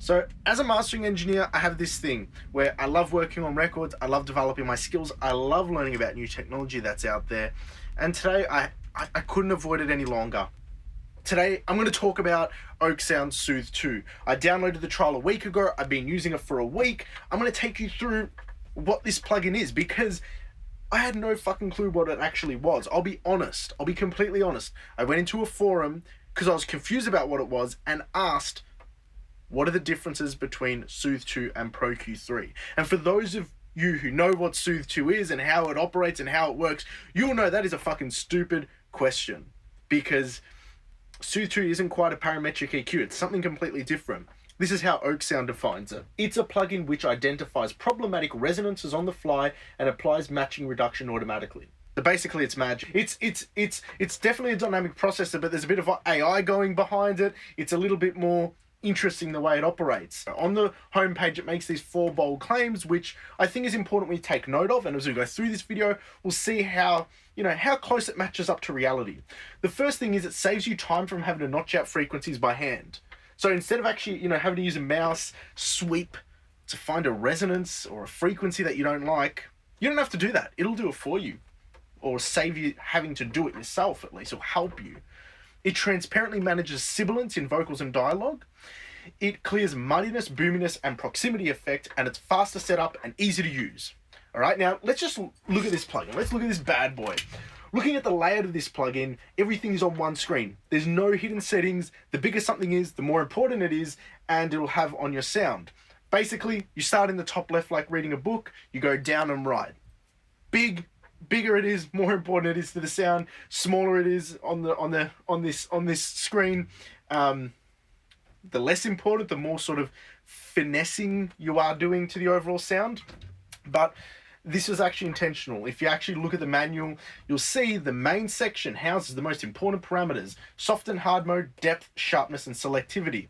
So as a mastering engineer, I have this thing where I love working on records, I love developing my skills, I love learning about new technology that's out there. And today I couldn't avoid it any longer. Today I'm going to talk about Oeksound Soothe 2. I downloaded the trial a week ago, I've been using it for a week. I'm going to take you through what this plugin is because I had no fucking clue what it actually was. I'll be honest, I'll be completely honest. I went into a forum because I was confused about what it was and asked, what are the differences between Soothe 2 and Pro Q3? And for those of you who know what Soothe 2 is and how it operates and how it works, you'll know that is a fucking stupid question, because Soothe 2 isn't quite a parametric EQ, it's something completely different. This is how Oeksound defines it. It's a plugin which identifies problematic resonances on the fly and applies matching reduction automatically. So basically it's magic. It's definitely a dynamic processor, but there's a bit of AI going behind it. It's a little bit more interesting the way it operates. On the homepage, it makes these 4 bold claims, which I think is important we take note of. And as we go through this video, we'll see how close it matches up to reality. The first thing is it saves you time from having to notch out frequencies by hand. So instead of actually, having to use a mouse sweep to find a resonance or a frequency that you don't like, you don't have to do that. It'll do it for you, or save you having to do it yourself at least, or help you. It transparently manages sibilance in vocals and dialogue. It clears muddiness, boominess, and proximity effect, and it's fast to set up and easy to use. All right, now let's just look at this plugin. Let's look at this bad boy. Looking at the layout of this plugin, everything is on one screen. There's no hidden settings. The bigger something is, the more important it is, and it'll have on your sound. Basically, you start in the top left like reading a book, you go down and right. Bigger it is, more important it is to the sound. Smaller it is on this screen, the less important, the more sort of finessing you are doing to the overall sound. But this was actually intentional. If you actually look at the manual, you'll see the main section houses the most important parameters: soft and hard mode, depth, sharpness, and selectivity.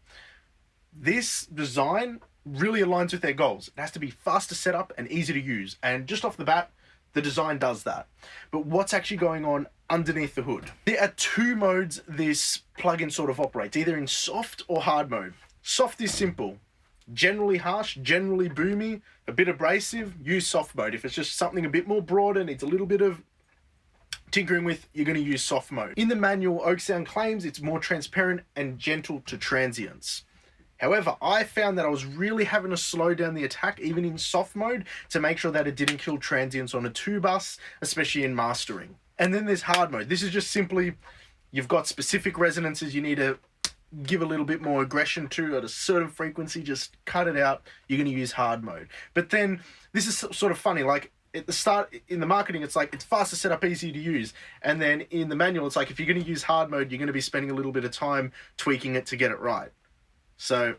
This design really aligns with their goals. It has to be fast to set up and easy to use. And just off the bat, the design does that. But what's actually going on underneath the hood? There are 2 modes this plugin sort of operates, either in soft or hard mode. Soft is simple. Generally harsh, generally boomy, a bit abrasive, use soft mode. If it's just something a bit more broader, needs a little bit of tinkering with, you're going to use soft mode. In the manual, Oeksound claims it's more transparent and gentle to transients. However, I found that I was really having to slow down the attack, even in soft mode, to make sure that it didn't kill transients on a 2-bus, especially in mastering. And then there's hard mode. This is just simply, you've got specific resonances you need to give a little bit more aggression to at a certain frequency, just cut it out, you're going to use hard mode. But then, this is sort of funny, like, at the start, in the marketing, it's like, it's fast to set up, easy to use. And then in the manual, it's like, if you're going to use hard mode, you're going to be spending a little bit of time tweaking it to get it right. So,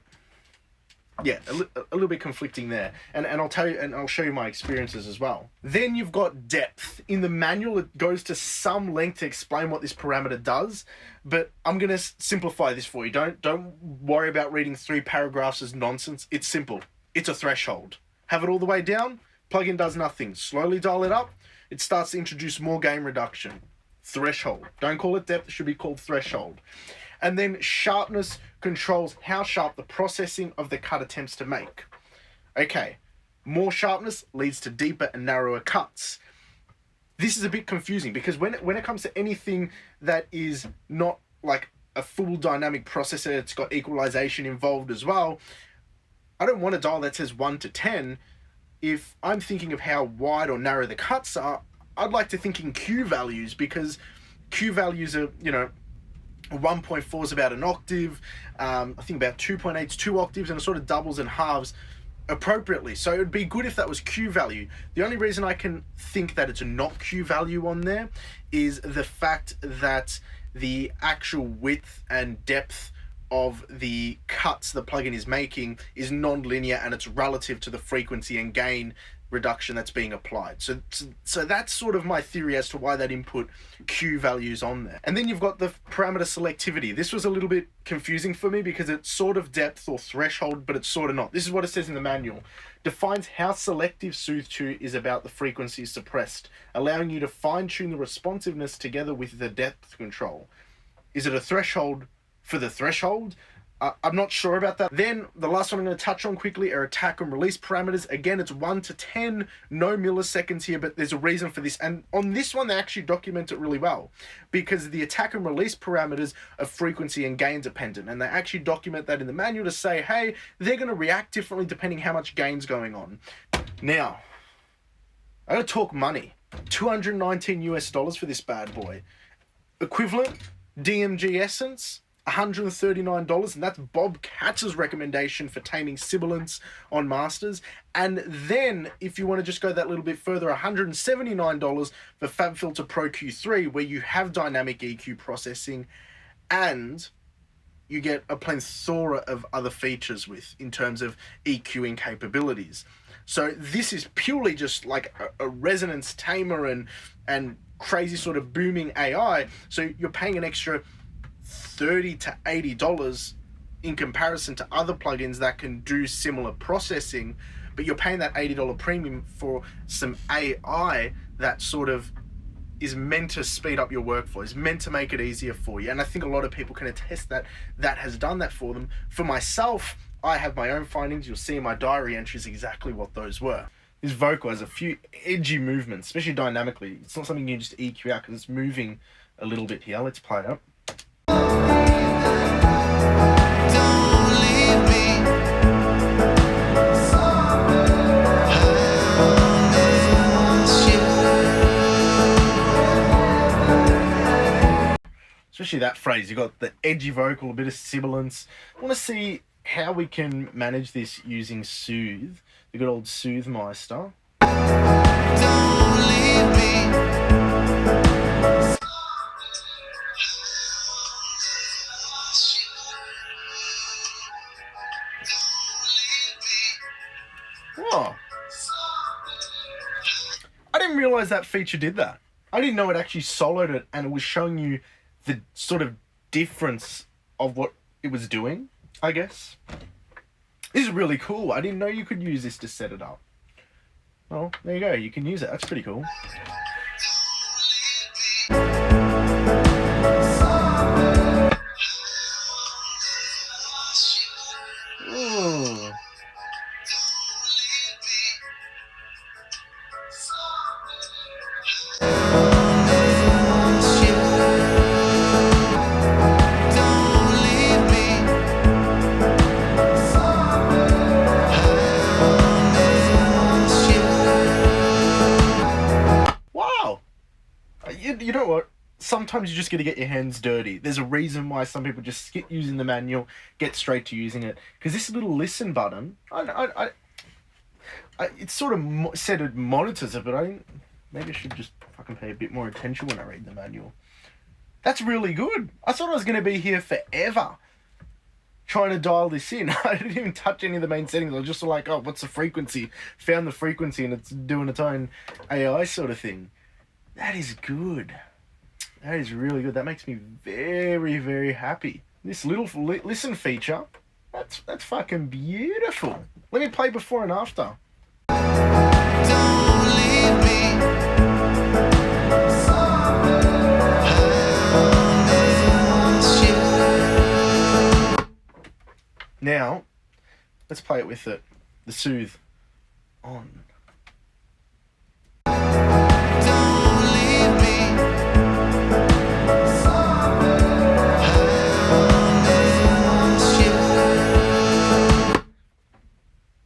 yeah, a little bit conflicting there. And I'll tell you, and I'll show you my experiences as well. Then you've got depth. In the manual, it goes to some length to explain what this parameter does, but I'm going to simplify this for you. Don't worry about reading 3 paragraphs as nonsense. It's simple. It's a threshold. Have it all the way down, plugin does nothing. Slowly dial it up, it starts to introduce more gain reduction. Threshold. Don't call it depth, it should be called threshold. And then sharpness controls how sharp the processing of the cut attempts to make. Okay, more sharpness leads to deeper and narrower cuts. This is a bit confusing because when it comes to anything that is not like a full dynamic processor, it's got equalization involved as well, I don't want a dial that says 1 to 10. If I'm thinking of how wide or narrow the cuts are, I'd like to think in Q values, because Q values are, 1.4 is about an octave, I think about 2.8 is 2 octaves, and it sort of doubles and halves appropriately. So it would be good if that was Q value. The only reason I can think that it's not Q value on there is the fact that the actual width and depth of the cuts the plugin is making is non-linear, and it's relative to the frequency and gain reduction that's being applied. So that's sort of my theory as to why that input Q values on there. And then you've got the parameter selectivity. This was a little bit confusing for me because it's sort of depth or threshold, but it's sort of not. This is what it says in the manual. Defines how selective Soothe 2 is about the frequencies suppressed, allowing you to fine-tune the responsiveness together with the depth control. Is it a threshold for the threshold? I'm not sure about that. Then the last one I'm going to touch on quickly are attack and release parameters. Again, it's 1 to 10, no milliseconds here, but there's a reason for this. And on this one, they actually document it really well because the attack and release parameters are frequency and gain dependent. And they actually document that in the manual to say, hey, they're going to react differently depending how much gain's going on. Now, I got to talk money. $219 for this bad boy. Equivalent DMG Essence, $139, and that's Bob Katz's recommendation for taming sibilants on masters. And then if you want to just go that little bit further, $179 for FabFilter Pro Q3, where you have dynamic EQ processing and you get a plethora of other features with in terms of EQing capabilities. So this is purely just like a resonance tamer and crazy sort of booming AI. So you're paying an extra $30 to $80 in comparison to other plugins that can do similar processing, but you're paying that $80 premium for some AI that sort of is meant to speed up your workflow, is meant to make it easier for you. And I think a lot of people can attest that that has done that for them. For myself, I have my own findings. You'll see in my diary entries exactly what those were. This vocal has a few edgy movements, especially dynamically. It's not something you can just EQ out because it's moving a little bit here. Let's play it up. Especially that phrase, you got the edgy vocal, a bit of sibilance. I want to see how we can manage this using Soothe, the good old Soothe Meister. Oh. I didn't realize that feature did that. I didn't know it actually soloed it and it was showing you the sort of difference of what it was doing, I guess. This is really cool. I didn't know you could use this to set it up. Well, there you go. You can use it. That's pretty cool. Ooh. You know what? Sometimes you just got to get your hands dirty. There's a reason why some people just skip using the manual, get straight to using it. Because this little listen button, it's sort of said it monitors it, but maybe I should just fucking pay a bit more attention when I read the manual. That's really good. I thought I was going to be here forever trying to dial this in. I didn't even touch any of the main settings. I was just like, oh, what's the frequency? Found the frequency and it's doing its own AI sort of thing. That is good. That is really good. That makes me very, very happy. This little listen feature, that's fucking beautiful. Let me play before and after. Don't leave me. Now, let's play it with the Soothe on.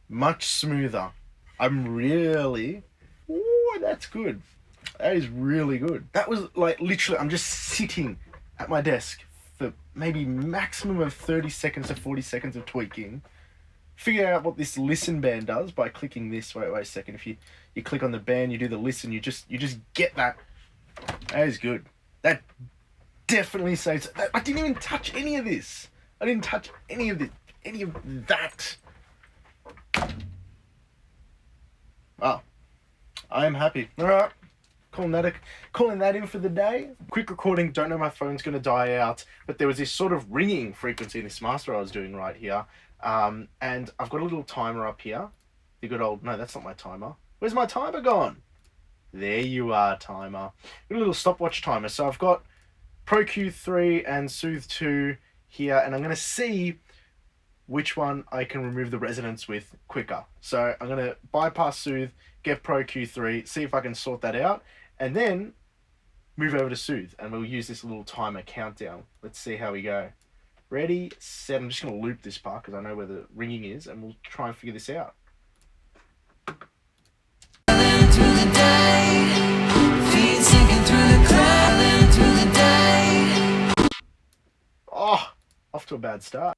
Much smoother. I'm really... Ooh, that's good. That is really good. That was like literally, I'm just sitting at my desk for maybe maximum of 30 seconds to 40 seconds of tweaking. Figure out what this listen band does by clicking this. Wait a second. If you click on the band, you do the listen, you just get that. That is good. That definitely saves... I didn't even touch any of this. I didn't touch any of that. Oh, I am happy. All right, calling that in for the day. Quick recording. Don't know if my phone's going to die out, but there was this sort of ringing frequency in this master I was doing right here, and I've got a little timer up here. The good old... No, that's not my timer. Where's my timer gone? There you are, timer. Got a little stopwatch timer. So I've got Pro Q3 and Soothe 2 here, and I'm going to see which one I can remove the resonance with quicker. So I'm going to bypass Soothe, get Pro Q3, see if I can sort that out, and then move over to Soothe, and we'll use this little timer countdown. Let's see how we go. Ready, set. I'm just going to loop this part because I know where the ringing is, and we'll try and figure this out. Oh, off to a bad start.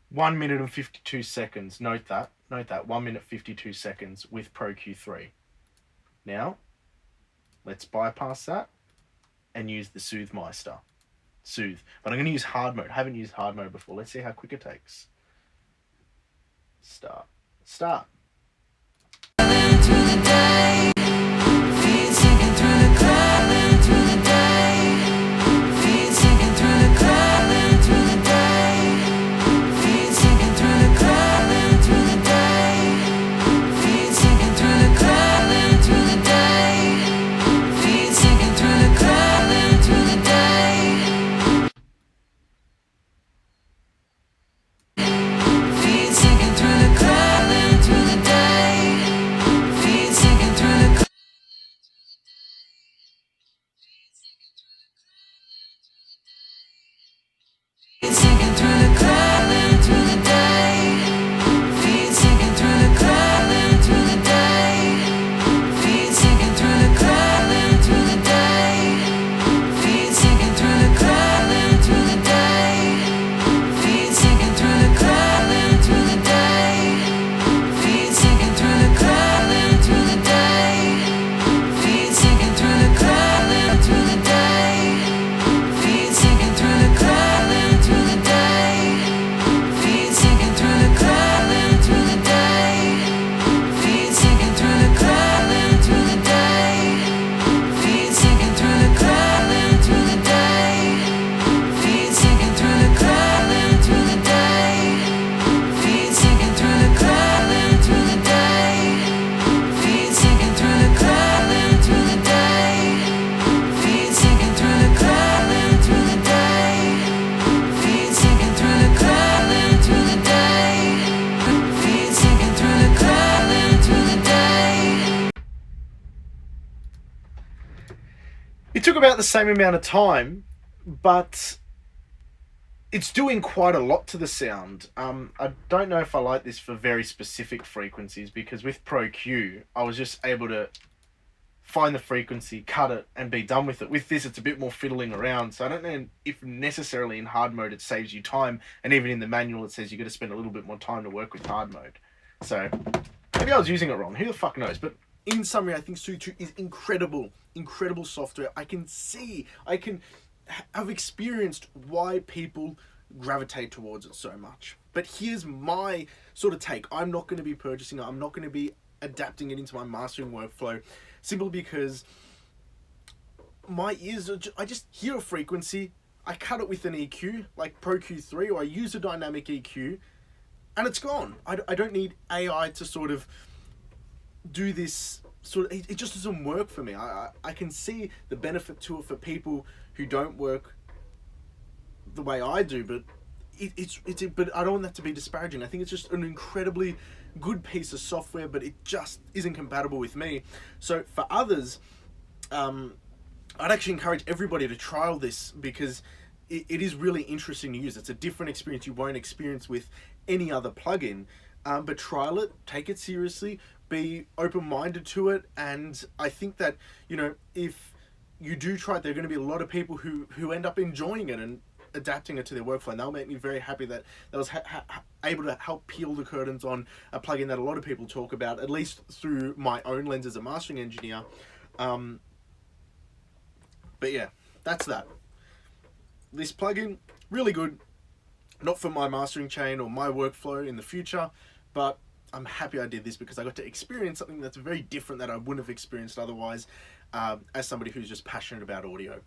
One minute and 52 seconds. Note that. 1 minute 52 seconds with Pro Q3. Now, let's bypass that and use the Soothe Meister. Soothe. But I'm going to use hard mode. I haven't used hard mode before. Let's see how quick it takes. Start. It took about the same amount of time, but it's doing quite a lot to the sound. I don't know if I like this for very specific frequencies, because with Pro Q, I was just able to find the frequency, cut it, and be done with it. With this, it's a bit more fiddling around, so I don't know if necessarily in hard mode it saves you time, and even in the manual it says you got to spend a little bit more time to work with hard mode. So maybe I was using it wrong. Who the fuck knows? But in summary, I think Soothe 2 is incredible software. I've experienced why people gravitate towards it so much. But here's my sort of take. I'm not going to be purchasing it. I'm not going to be adapting it into my mastering workflow, simply because my ears are I just hear a frequency, I cut it with an EQ, like Pro Q3, or I use a dynamic EQ, and it's gone. I don't need AI to sort of do this sort of, it just doesn't work for me. I can see the benefit to it for people who don't work the way I do, but but I don't want that to be disparaging. I think it's just an incredibly good piece of software, but it just isn't compatible with me. So for others, I'd actually encourage everybody to trial this, because it is really interesting to use. It's a different experience you won't experience with any other plugin. But trial it, take it seriously, be open-minded to it, and I think that, you know, if you do try it, there are going to be a lot of people who end up enjoying it and adapting it to their workflow, and that'll make me very happy that I was able to help peel the curtains on a plugin that a lot of people talk about, at least through my own lens as a mastering engineer. But yeah, that's that. This plugin, really good. Not for my mastering chain or my workflow in the future, but I'm happy I did this because I got to experience something that's very different that I wouldn't have experienced otherwise, as somebody who's just passionate about audio.